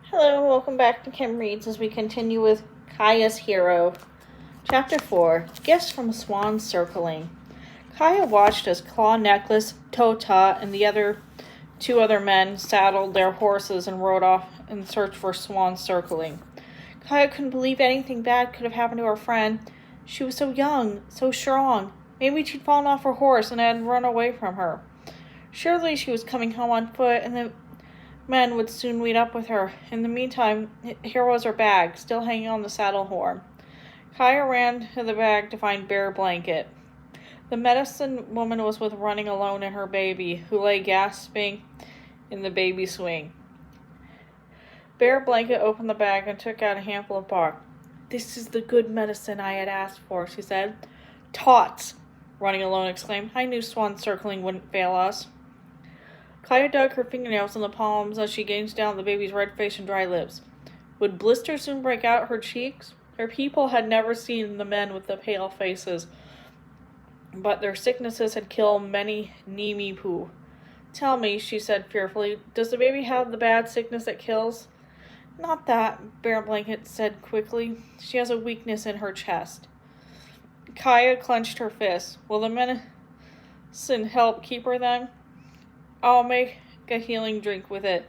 Hello, welcome back to Kim Reads as we continue with Kaya's Hero. Chapter 4 Gifts from Swan Circling. Kaya watched as Claw Necklace, Tota, and the two other men saddled their horses and rode off in search for Swan Circling. Kaya couldn't believe anything bad could have happened to her friend. She was so young, so strong. Maybe she'd fallen off her horse and had run away from her. Surely she was coming home on foot, and the men would soon meet up with her. In the meantime, here was her bag, still hanging on the saddle horn. Kaya ran to the bag to find Bear Blanket. The medicine woman was running alone in her baby, who lay gasping in the baby swing. Bear Blanket opened the bag and took out a handful of bark. "This is the good medicine I had asked for," she said. "Tots!" Running Alone exclaimed. "I knew Swan Circling wouldn't fail us." Kaya dug her fingernails in the palms as she gazed down at the baby's red face and dry lips. Would blisters soon break out her cheeks? Her people had never seen the men with the pale faces, but their sicknesses had killed many Nimi-Poo. "Tell me," she said fearfully, "does the baby have the bad sickness that kills?" "Not that," Bear Blanket said quickly. "She has a weakness in her chest." Kaya clenched her fists. "Will the medicine help keep her then?" "I'll make a healing drink with it,"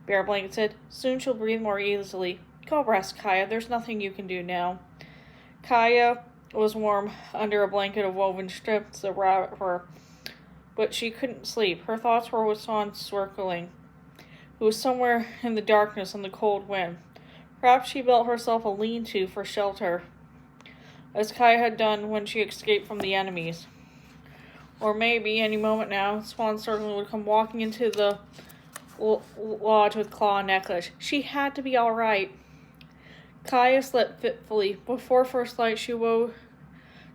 Bear Blanket said. "Soon she'll breathe more easily. Go rest, Kaya. There's nothing you can do now." Kaya was warm under a blanket of woven strips of rabbit fur, but she couldn't sleep. Her thoughts were with Swan Circling, who was somewhere in the darkness and the cold wind. Perhaps she built herself a lean-to for shelter, as Kaya had done when she escaped from the enemies. Or maybe, any moment now, Swan Circling would come walking into the lodge with Claw Necklace. She had to be all right. Kaya slept fitfully. Before first light, she woke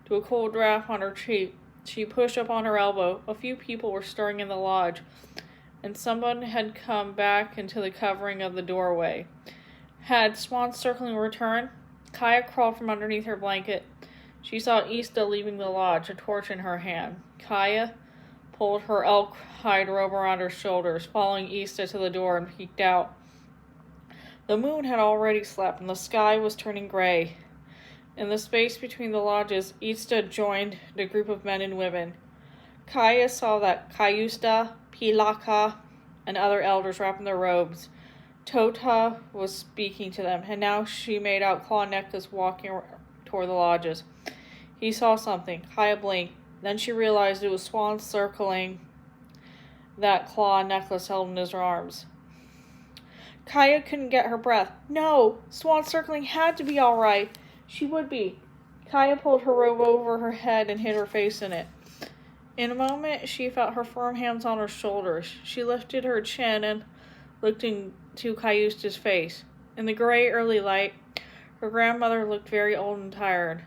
to a cold draft on her cheek. She pushed up on her elbow. A few people were stirring in the lodge, and someone had come back into the covering of the doorway. Had Swan Circling returned? Kaya crawled from underneath her blanket. She saw Ista leaving the lodge, a torch in her hand. Kaya pulled her elk hide robe around her shoulders, following Ista to the door, and peeked out. The moon had already slept, and the sky was turning gray. In the space between the lodges, Ista joined the group of men and women. Kaya saw that Cayusta, Pilaka, and other elders wrapped in their robes. Tota was speaking to them, and now she made out Claw Necklace walking toward the lodges. He saw something. Kaya blinked. Then she realized it was Swan Circling that Claw Necklace held in his arms. Kaya couldn't get her breath. No! Swan Circling had to be all right. She would be. Kaya pulled her robe over her head and hid her face in it. In a moment, she felt her firm hands on her shoulders. She lifted her chin and looked into Cayusta's face. In the gray early light, her grandmother looked very old and tired.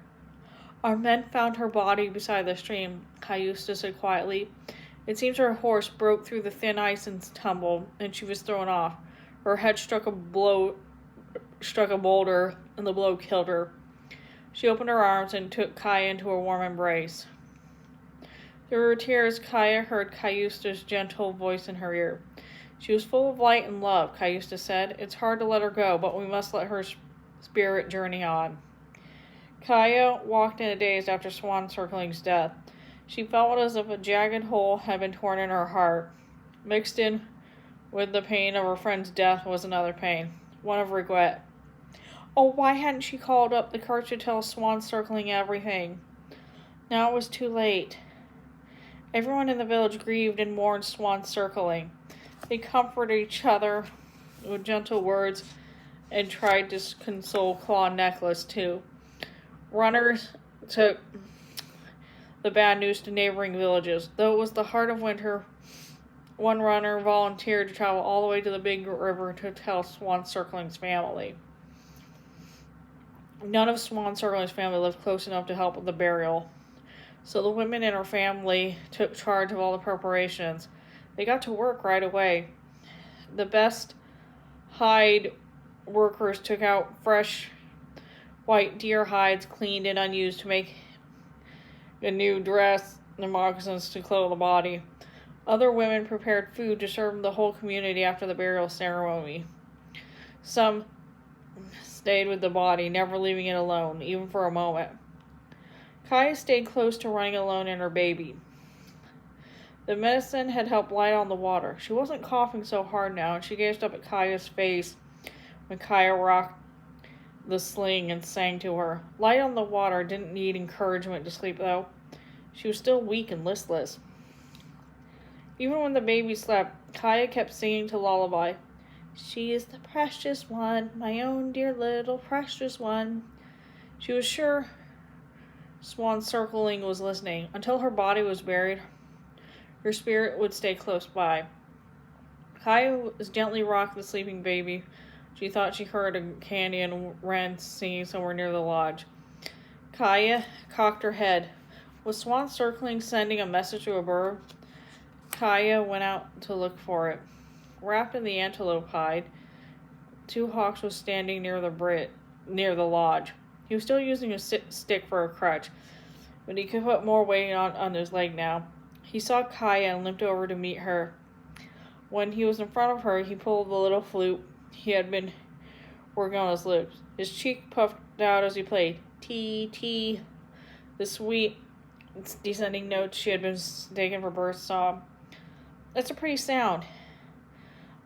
"Our men found her body beside the stream," Cayusta said quietly. "It seems her horse broke through the thin ice and tumbled, and she was thrown off. Her head struck a boulder, and the blow killed her." She opened her arms and took Kaya into a warm embrace. Through her tears, Kaya heard Cayusta's gentle voice in her ear. "She was full of light and love," Cayusta said. "It's hard to let her go, but we must let her spirit journey on." Kaya walked in a daze after Swan Circling's death. She felt as if a jagged hole had been torn in her heart. Mixed in with the pain of her friend's death was another pain, one of regret. Oh, why hadn't she called up the courage to tell Swan Circling everything? Now it was too late. Everyone in the village grieved and mourned Swan Circling. They comforted each other with gentle words and tried to console Claw Necklace too. Runners took the bad news to neighboring villages. Though it was the heart of winter, one runner volunteered to travel all the way to the big river to tell Swan Circling's family. None of Swan Circling's family lived close enough to help with the burial, so the women in her family took charge of all the preparations. They got to work right away. The best hide workers took out fresh white deer hides, cleaned and unused, to make a new dress and moccasins to clothe the body. Other women prepared food to serve the whole community after the burial ceremony. Some stayed with the body, never leaving it alone, even for a moment. Kaya stayed close to running alone and her baby. The medicine had helped light on the water. She wasn't coughing so hard now, and she gazed up at Kaya's face when Kaya rocked the sling and sang to her. Light on the water didn't need encouragement to sleep, though. She was still weak and listless. Even when the baby slept, Kaya kept singing to lullaby. She is the precious one, my own dear little precious one. She was sure Swan Circling was listening. Until her body was buried, her spirit would stay close by. Kaya was gently rocking the sleeping baby. She thought she heard a candy and wren singing somewhere near the lodge. Kaya cocked her head. Was Swan Circling sending a message to a bird? Kaya went out to look for it. Wrapped in the antelope hide, Two Hawks was standing near the lodge. He was still using a stick for a crutch, but he could put more weight on his leg now. He saw Kaya and limped over to meet her. When he was in front of her, he pulled the little flute he had been working on his lips. His cheek puffed out as he played. Tee, tee. The sweet, descending notes she had been taking for birth song. That's a pretty sound.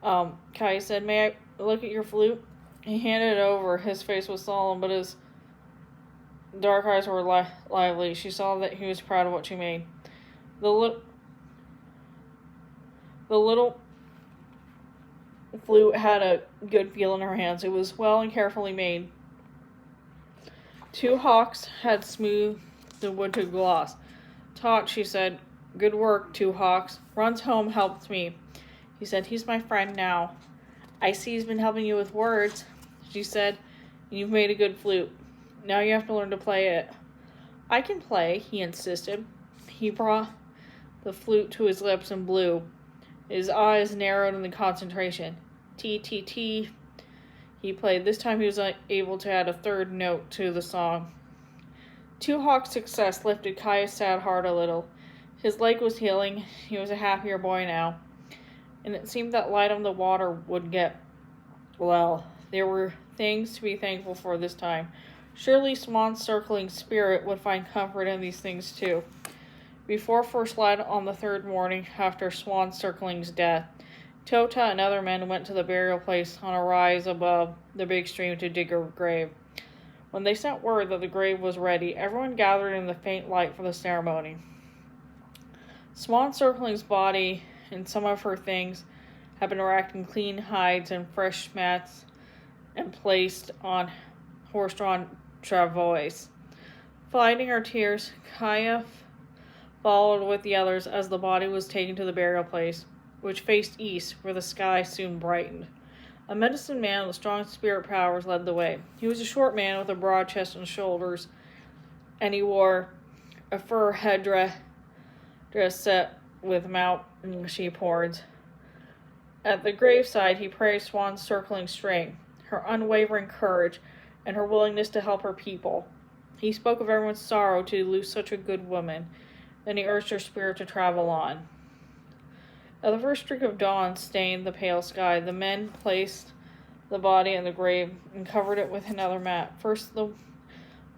Kaya said, "May I look at your flute?" He handed it over. His face was solemn, but his dark eyes were lively. She saw that he was proud of what she made. The little flute had a good feel in her hands. It was well and carefully made. Two Hawks had smoothed the wood to gloss. "Talk," she said. "Good work, Two Hawks. Runs home helped me." He said, "He's my friend now." "I see he's been helping you with words," she said. "You've made a good flute. Now you have to learn to play it." "I can play," he insisted. He brought the flute to his lips and blew. His eyes narrowed in the concentration. Tee, tee, tee. He played. This time he was able to add a third note to the song. Two Hawks' success lifted Kaya's sad heart a little. His leg was healing. He was a happier boy now. And it seemed that light on the water would get well. There were things to be thankful for this time. Surely Swan Circling's spirit would find comfort in these things too. Before first light on the third morning after Swan Circling's death, Tota and other men went to the burial place on a rise above the big stream to dig a grave. When they sent word that the grave was ready, everyone gathered in the faint light for the ceremony. Swan Circling's body and some of her things had been wrapped in clean hides and fresh mats and placed on horse-drawn travois. Fighting her tears, Kaya followed with the others as the body was taken to the burial place, which faced east, where the sky soon brightened. A medicine man with strong spirit powers led the way. He was a short man with a broad chest and shoulders, and he wore a fur headdress set with mountain sheep horns. At the graveside, he praised Swan's circling strength, her unwavering courage, and her willingness to help her people. He spoke of everyone's sorrow to lose such a good woman. Then he urged her spirit to travel on. As the first streak of dawn stained the pale sky, the men placed the body in the grave and covered it with another mat. First the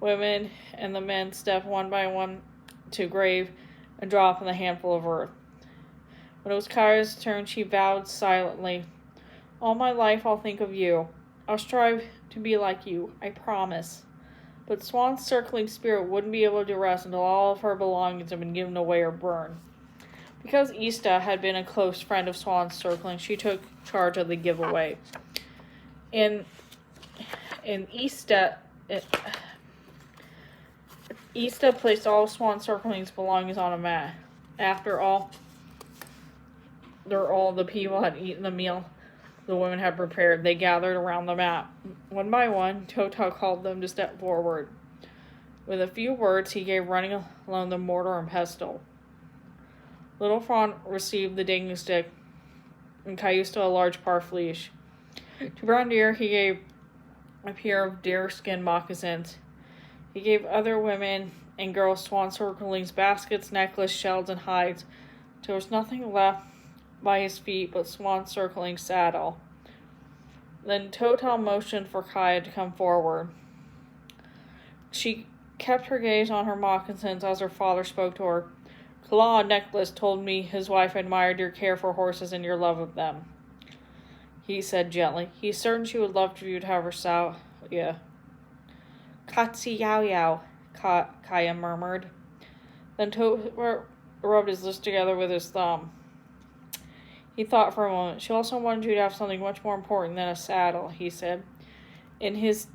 women and the men stepped one by one to the grave and dropped in the handful of earth. When it was Kaya's turn, she vowed silently, "All my life I'll think of you. I'll strive to be like you, I promise." But Swan's circling spirit wouldn't be able to rest until all of her belongings had been given away or burned. Because Ista had been a close friend of Swan's Circling, she took charge of the giveaway. Ista placed all of Swan Circling's belongings on a mat. After all the people had eaten the meal the women had prepared, they gathered around the mat. One by one, Tota called them to step forward. With a few words, he gave Running Alone the mortar and pestle. Little Fawn received the digging stick, and Cayusta a large parfleche. To Brown Deer, he gave a pair of deerskin moccasins. He gave other women and girls Swan Circling's baskets, necklaces, shells, and hides. There was nothing left by his feet but Swan Circling's saddle. Then Tota motioned for Kaya to come forward. She kept her gaze on her moccasins as her father spoke to her. Claw Necklace told me his wife admired your care for horses and your love of them, he said gently. He's certain she would love for you to have her sow. Yeah. Katsi Yao Yao, Kaya murmured. Then Tota rubbed his lips together with his thumb. He thought for a moment. She also wanted you to have something much more important than a saddle, he said. In his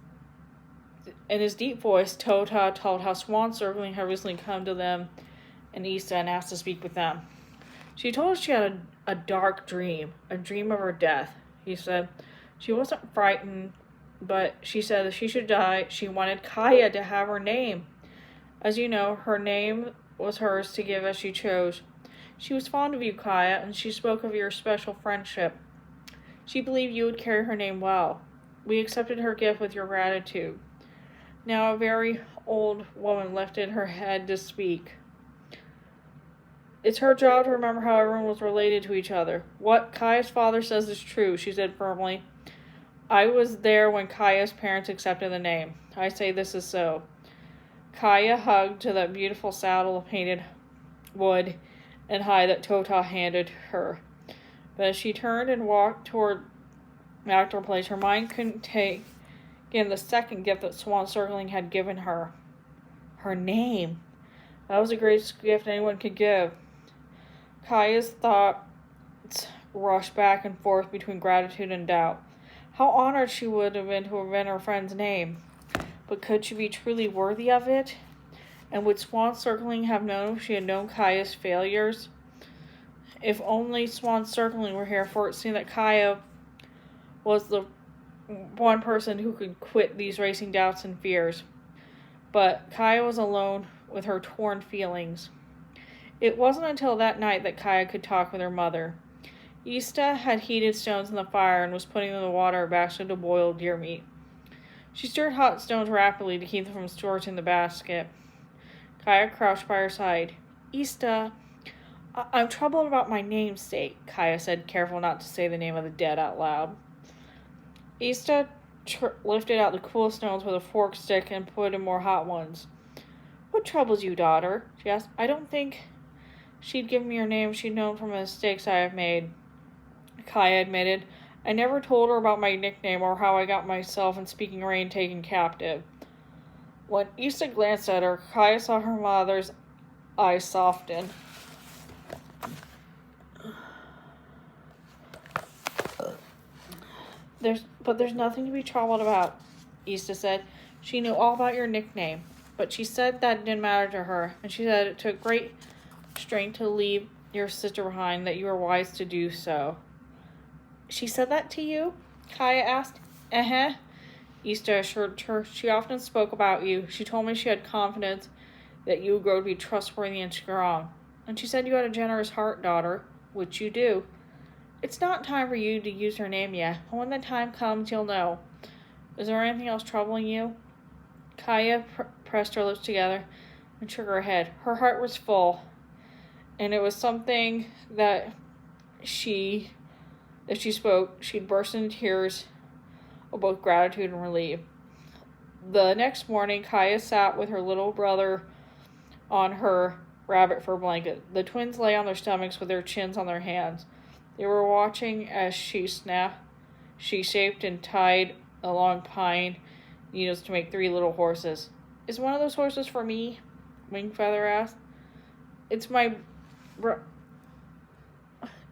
deep voice, Tota told how Swan Circling had recently come to them and Ista and asked to speak with them. She told us she had a dark dream, a dream of her death, he said. She wasn't frightened, but she said if she should die, she wanted Kaya to have her name. As you know, her name was hers to give as she chose. She was fond of you, Kaya, and she spoke of your special friendship. She believed you would carry her name well. We accepted her gift with your gratitude. Now a very old woman lifted her head to speak. It's her job to remember how everyone was related to each other. What Kaya's father says is true, she said firmly. I was there when Kaya's parents accepted the name. I say this is so. Kaya hugged to that beautiful saddle of painted wood and hide that Tota handed her. But as she turned and walked toward back to her place, her mind couldn't take in the second gift that Swan Circling had given her. Her name. That was the greatest gift anyone could give. Kaya's thoughts rushed back and forth between gratitude and doubt. How honored she would have been to have been her friend's name. But could she be truly worthy of it? And would Swan Circling have known if she had known Kaya's failures? If only Swan Circling were here, for it seemed that Kaya was the one person who could quit these racing doubts and fears. But Kaya was alone with her torn feelings. It wasn't until that night that Kaya could talk with her mother. Ista had heated stones in the fire and was putting them in the water basket to boil deer meat. She stirred hot stones rapidly to keep them from scorching the basket. Kaya crouched by her side. Ista, I'm troubled about my namesake, Kaya said, careful not to say the name of the dead out loud. Ista lifted out the cool stones with a forked stick and put in more hot ones. What troubles you, daughter? She asked. I don't think she'd give me her name if she'd known from the mistakes I have made, Kaya admitted. I never told her about my nickname or how I got myself in Speaking Rain taken captive. When Ista glanced at her, Kaya saw her mother's eyes soften. There's nothing to be troubled about, Ista said. She knew all about your nickname, but she said that didn't matter to her, and she said it took great strength to leave your sister behind, that you were wise to do so. She said that to you? Kaya asked. Uh-huh. Ista assured her. She often spoke about you. She told me she had confidence that you would grow to be trustworthy and strong. And she said you had a generous heart, daughter, which you do. It's not time for you to use her name yet, but when the time comes, you'll know. Is there anything else troubling you? Kaya pressed her lips together and shook her head. Her heart was full, and it was something that if she spoke, she'd burst into tears of both gratitude and relief. The next morning, Kaya sat with her little brother on her rabbit fur blanket. The twins lay on their stomachs with their chins on their hands. They were watching as she shaped and tied along pine needles to make 3 little horses. Is one of those horses for me? Wingfeather asked. It's my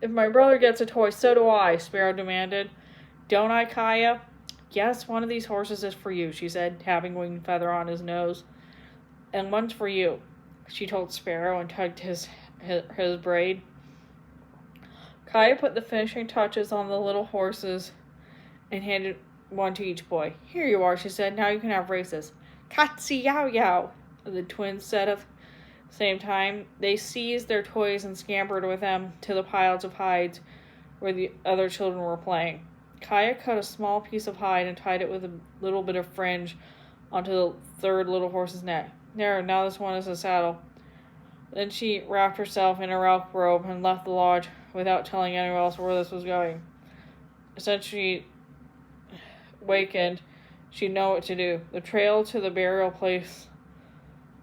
If my brother gets a toy, so do I, Sparrow demanded. Don't I, Kaya? Yes, one of these horses is for you, she said, tapping Wingfeather on his nose. And one's for you, she told Sparrow and tugged his braid. Kaya put the finishing touches on the little horses and handed one to each boy. Here you are, she said. Now you can have races. Katsi Yao Yao, the twins said at the same time. They seized their toys and scampered with them to the piles of hides where the other children were playing. Kaya cut a small piece of hide and tied it with a little bit of fringe onto the 3rd little horse's neck. There, now this one is a saddle. Then she wrapped herself in her elk robe and left the lodge without telling anyone else where this was going. Essentially, wakened, she'd know what to do. The trail to the burial place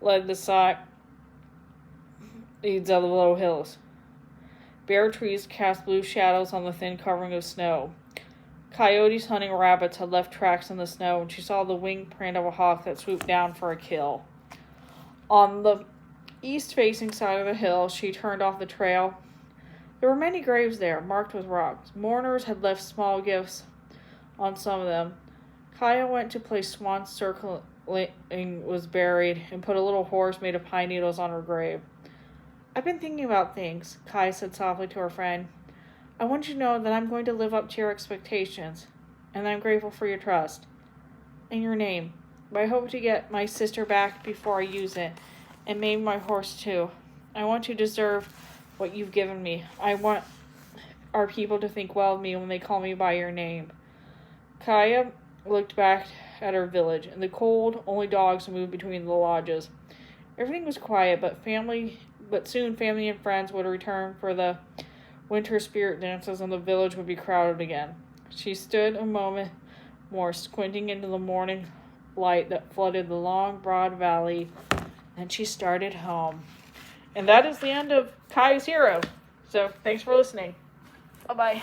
led the sides of the low hills. Bare trees cast blue shadows on the thin covering of snow. Coyotes hunting rabbits had left tracks in the snow, and she saw the wing print of a hawk that swooped down for a kill. On the east-facing side of the hill, she turned off the trail. There were many graves there, marked with rocks. Mourners had left small gifts on some of them. Kaya went to place Swan Circling was buried and put a little horse made of pine needles on her grave. I've been thinking about things, Kaya said softly to her friend. I want you to know that I'm going to live up to your expectations, and I'm grateful for your trust. And your name. But I hope to get my sister back before I use it, and maybe my horse too. I want to deserve what you've given me. I want our people to think well of me when they call me by your name. Kaya looked back at her village. In the cold, only dogs moved between the lodges. Everything was quiet, but soon family and friends would return for the winter spirit dances, and the village would be crowded again. She stood a moment more, squinting into the morning light that flooded the long, broad valley, and she started home. And that is the end of Kaya's Hero. So, thanks for listening. Bye-bye.